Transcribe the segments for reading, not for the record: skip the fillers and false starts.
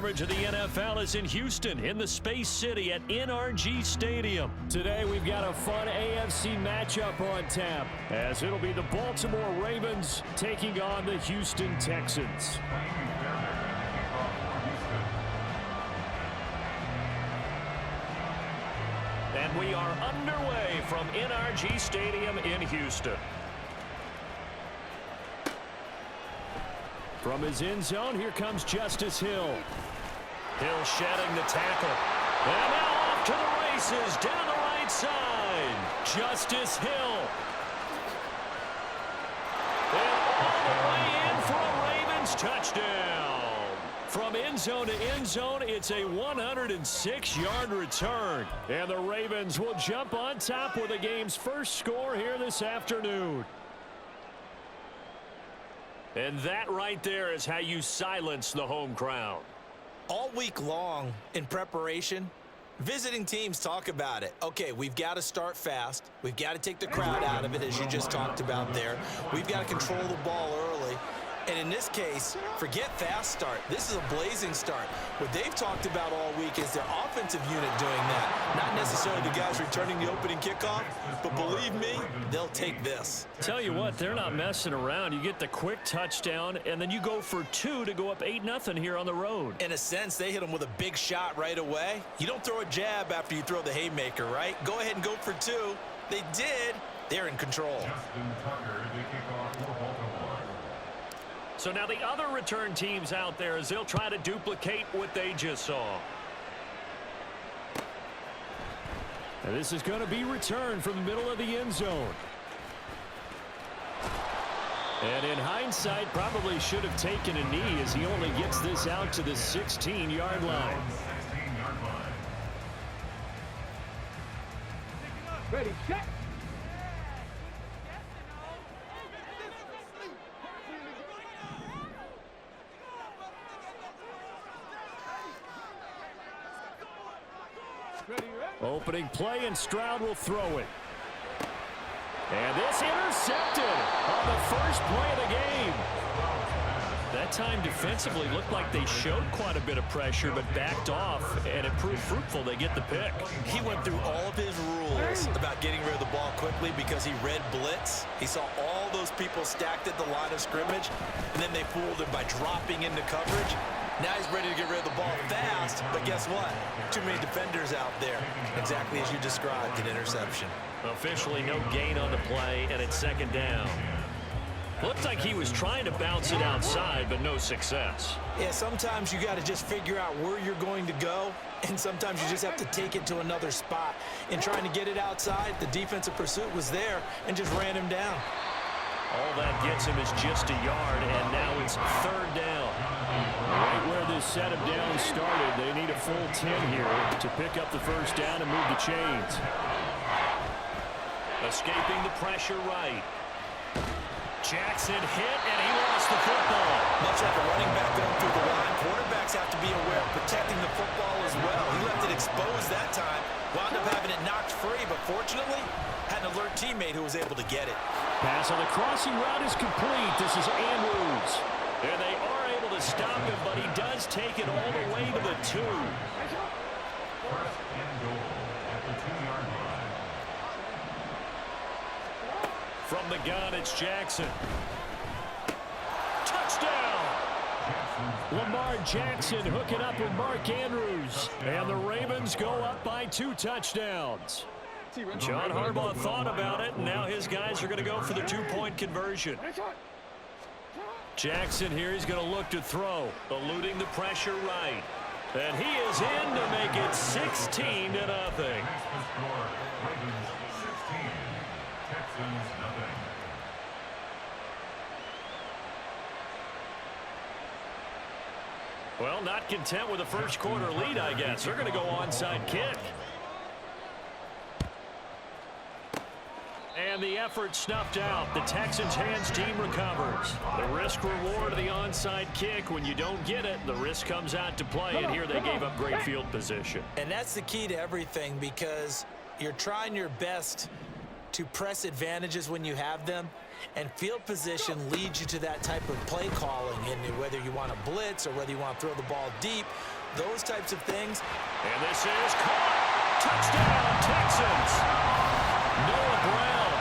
coverage of the NFL is in Houston, in the Space City at NRG Stadium. Today we've got a fun AFC matchup on tap, as it'll be the Baltimore Ravens taking on the Houston Texans. And we are underway from NRG Stadium in Houston. From his end zone, here comes Justice Hill. Hill shedding the tackle. And now off to the races down the right side. Justice Hill. And all the way in for a Ravens touchdown. From end zone to end zone, it's a 106-yard return. And the Ravens will jump on top with the game's first score here this afternoon. And that right there is how you silence the home crowd. All week long in preparation, visiting teams talk about it. Okay, we've got to start fast. We've got to take the crowd out of it, as you just talked about there. We've got to control the ball early. And in this case, forget fast start. This is a blazing start. What they've talked about all week is their offensive unit doing that. Not necessarily the guys returning the opening kickoff, but believe me, they'll take this. Tell you what, they're not messing around. You get the quick touchdown, and then you go for two to go up 8-0 here on the road. In a sense, they hit them with a big shot right away. You don't throw a jab after you throw the haymaker, right? Go ahead and go for two. They did. They're in control. So now the other return teams out there as they'll try to duplicate what they just saw. And this is going to be returned from the middle of the end zone. And in hindsight, probably should have taken a knee as he only gets this out to the 16-yard line. Ready, check. Opening play, and Stroud will throw it. And this intercepted on the first play of the game. That time defensively looked like they showed quite a bit of pressure but backed off, and it proved fruitful. They get the pick. He went through all of his rules about getting rid of the ball quickly because he read blitz. He saw all those people stacked at the line of scrimmage, and then they fooled him by dropping into coverage. Now he's ready to get rid of the ball fast, but guess what? Too many defenders out there. Exactly as you described, an interception. Officially no gain on the play, and it's second down. Looked like he was trying to bounce it outside, but no success. Yeah, sometimes you got to just figure out where you're going to go, and sometimes you just have to take it to another spot. In trying to get it outside, the defensive pursuit was there and just ran him down. All that gets him is just a yard, and now it's third down. Right where this set of downs started, they need a full 10 here to pick up the first down and move the chains. Escaping the pressure right. Jackson hit, and he lost the football. Much like a running back going through the line, quarterbacks have to be aware of protecting the football as well. He left it exposed that time, wound up having it knocked free, but fortunately, had an alert teammate who was able to get it. Pass on the crossing route is complete. This is Andrews. And they are able to stop him, but he does take it all the way to the 2. From the gun, it's Jackson. Touchdown! Lamar Jackson hooking up with Mark Andrews. And the Ravens go up by 2 touchdowns. John Harbaugh thought about it, and now his guys are going to go for the 2-point conversion. Jackson here, he's going to look to throw, eluding the pressure right. And he is in to make it 16-0. Well, not content with a first quarter lead, I guess. They're going to go onside kick. And the effort snuffed out. The Texans' hands team recovers. The risk-reward of the onside kick. When you don't get it, the risk comes out to play. And here they gave up great field position. And that's the key to everything, because you're trying your best to press advantages when you have them, and field position leads you to that type of play calling, and whether you want to blitz or whether you want to throw the ball deep, those types of things. And this is caught. Touchdown, Texans. Noah Brown,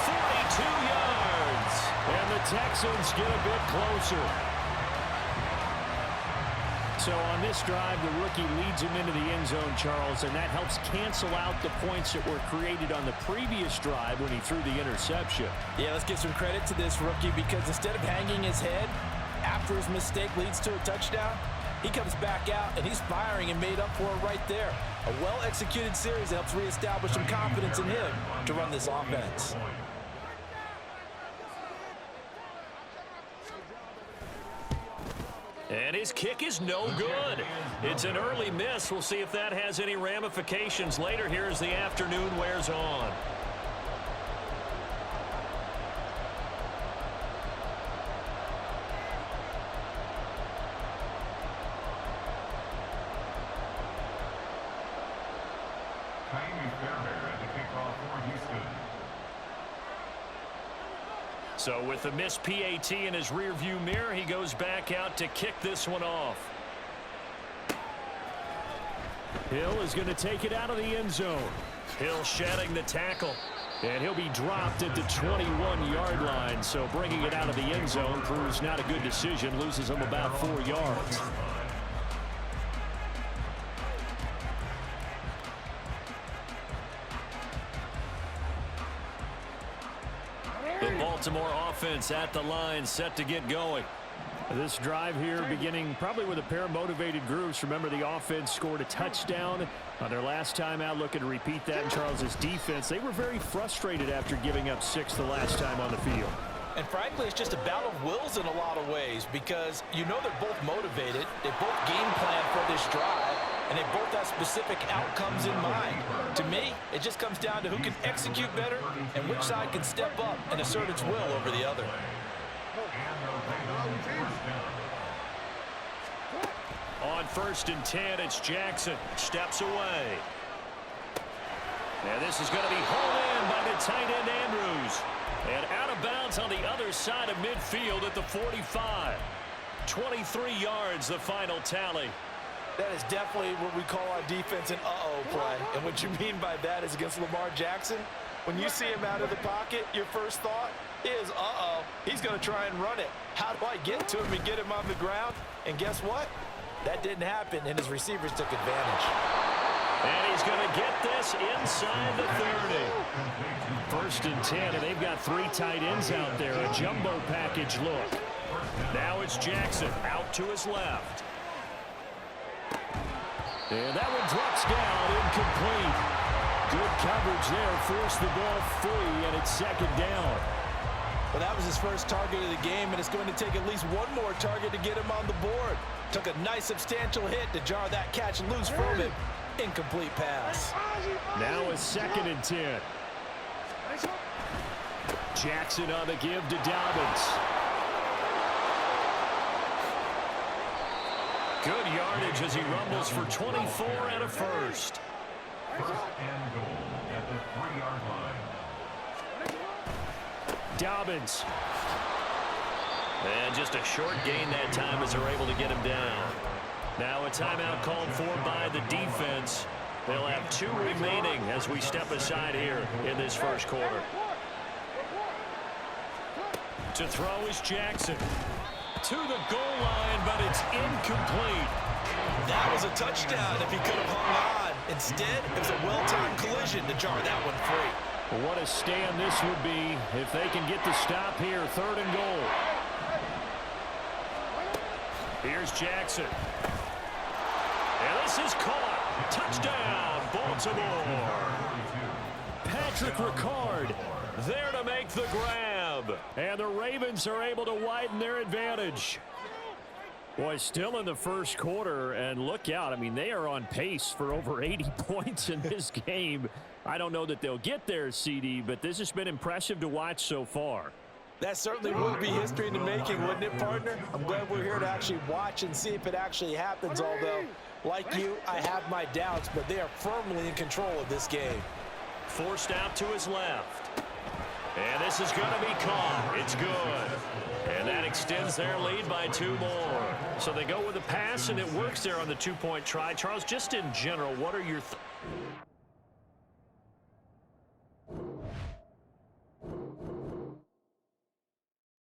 42 yards. And the Texans get a bit closer. So on this drive, the rookie leads him into the end zone, Charles, and that helps cancel out the points that were created on the previous drive when he threw the interception. Yeah, let's give some credit to this rookie, because instead of hanging his head after his mistake leads to a touchdown, he comes back out and he's firing and made up for it right there. A well-executed series helps reestablish some confidence in him to run this offense. And his kick is no good. It's an early miss. We'll see if that has any ramifications later here as the afternoon wears on. So with the missed PAT in his rearview mirror, he goes back out to kick this one off. Hill is going to take it out of the end zone. Hill shedding the tackle. And he'll be dropped at the 21-yard line. So bringing it out of the end zone proves not a good decision. Loses him about 4 yards. The Baltimore offense at the line, set to get going. This drive here beginning probably with a pair of motivated groups. Remember, the offense scored a touchdown on their last time out, looking to repeat that in Charles's defense. They were very frustrated after giving up 6 the last time on the field. And frankly, it's just a battle of wills in a lot of ways, because you know they're both motivated. They both game plan for this drive, and they both have specific outcomes in mind. To me, it just comes down to who can execute better and which side can step up and assert its will over the other. On 1st and 10, it's Jackson. Steps away. And this is going to be hauled in by the tight end Andrews. And out of bounds on the other side of midfield at the 45. 23 yards, the final tally. That is definitely what we call our defense an uh-oh play. And what you mean by that is against Lamar Jackson, when you see him out of the pocket, your first thought is, uh-oh, he's going to try and run it. How do I get to him and get him on the ground? And guess what? That didn't happen, and his receivers took advantage. And he's going to get this inside the 30. 1st and 10, and they've got 3 tight ends out there. A jumbo package look. Now it's Jackson out to his left. And that one drops down, incomplete. Good coverage there, forced the ball free, and it's 2nd down. Well, that was his first target of the game, and it's going to take at least one more target to get him on the board. Took a nice substantial hit to jar that catch loose from him. Incomplete pass. Now a 2nd and 10. Jackson on the give to Dobbins. Good yardage as he rumbles for 24 and a first. And goal at the 3-yard line. Dobbins. And just a short gain that time as they're able to get him down. Now a timeout called for by the defense. They'll have 2 remaining as we step aside here in this first quarter. To throw is Jackson. To the goal line, but it's incomplete. That was a touchdown if he could have hung on. Instead, it was a well-timed collision to jar that one free. Well, what a stand this would be if they can get the stop here. 3rd and goal. Here's Jackson. And this is caught. Touchdown, Baltimore. Patrick Ricard There to make the grab. And the Ravens are able to widen their advantage. Boy, still in the first quarter, and look out. I mean, they are on pace for over 80 points in this game. I don't know that they'll get there, CD, but this has been impressive to watch so far. That certainly would be history in the making, wouldn't it, partner? I'm glad we're here to actually watch and see if it actually happens, although, like you, I have my doubts, but they are firmly in control of this game. Forced out to his left. And this is going to be caught. It's good. And that extends their lead by 2 more. So they go with a pass, and it works there on the 2-point try. Charles, just in general, what are your thoughts?